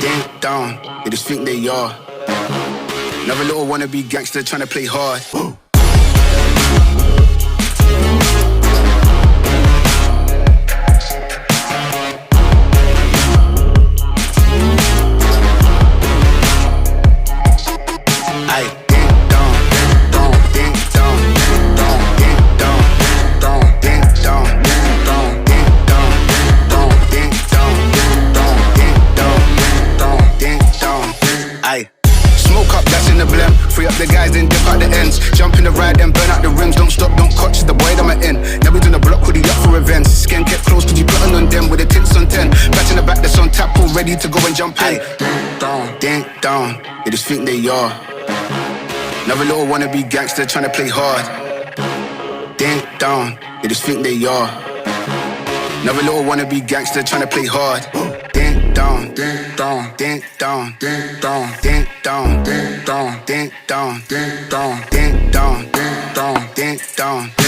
ding dong, they just think they are. Another little wannabe gangster trying to play hard. Free up the guys, then dip out the ends. Jump in the ride, then burn out the rims. Don't stop, don't catch the boy that I'm in. Never done a block, hoodie up for events. Skin kept close, cause you plotting on them with the tits on 10. Back in the back, that's on tap, all ready to go and jump in. Ding dong, they just think they are. Another little wannabe gangster trying to play hard. Ding dong, they just think they are. Another little wannabe gangster trying to play hard. Ding dong, ding dong, ding dong, ding dong, ding dong, ding dong, ding dong, ding dong, ding dong, ding dong, ding dong.